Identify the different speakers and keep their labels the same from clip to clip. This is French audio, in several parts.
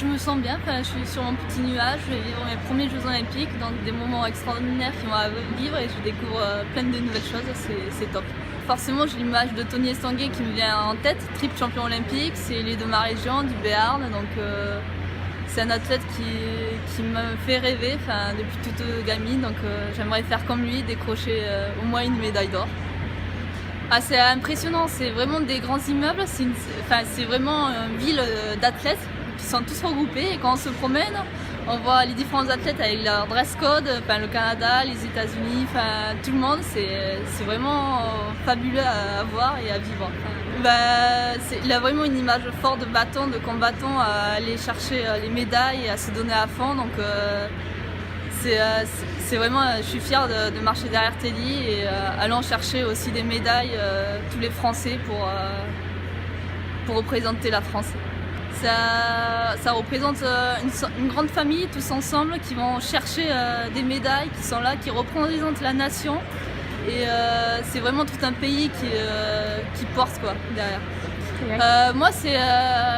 Speaker 1: je me sens bien, je suis sur mon petit nuage, je vais vivre mes premiers Jeux Olympiques, donc des moments extraordinaires qui vont à vivre et je découvre plein de nouvelles choses, c'est top. Forcément, j'ai l'image de Tony Estanguet qui me vient en tête, triple champion olympique, c'est il est de ma région, du Béarn, donc c'est un athlète qui me fait rêver depuis toute gamine, donc j'aimerais faire comme lui, décrocher au moins une médaille d'or. Ah, c'est impressionnant, c'est vraiment des grands immeubles, c'est vraiment une ville d'athlètes qui sont tous regroupés et quand on se promène, on voit les différents athlètes avec leur dress code, le Canada, les États-Unis, tout le monde, c'est vraiment fabuleux à voir et à vivre. Il a vraiment une image forte de bâton, de combattant, à aller chercher les médailles et à se donner à fond. Donc c'est vraiment, je suis fière de marcher derrière Teddy et allant chercher aussi des médailles, tous les Français pour représenter la France. Ça représente une grande famille tous ensemble qui vont chercher des médailles, qui sont là, qui représentent la nation. Et c'est vraiment tout un pays qui porte derrière. Moi, c'est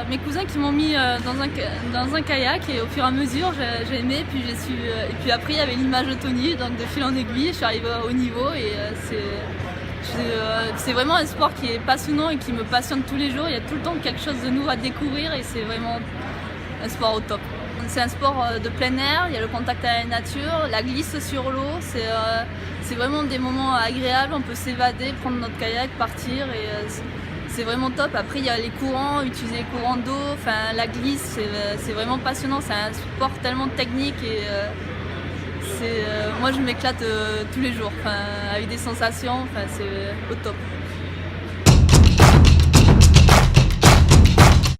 Speaker 1: mes cousins qui m'ont mis dans un kayak et au fur et à mesure, j'ai aimé. Et puis après, il y avait l'image de Tony, donc de fil en aiguille, je suis arrivée au haut niveau et c'est vraiment un sport qui est passionnant et qui me passionne tous les jours. Il y a tout le temps quelque chose de nouveau à découvrir et c'est vraiment un sport au top. C'est un sport de plein air, il y a le contact avec la nature, la glisse sur l'eau, c'est vraiment des moments agréables, on peut s'évader, prendre notre kayak, partir et c'est vraiment top. Après il y a les courants, utiliser les courants d'eau, la glisse, c'est vraiment passionnant, c'est un sport tellement technique et moi je m'éclate tous les jours, avec des sensations, c'est au top.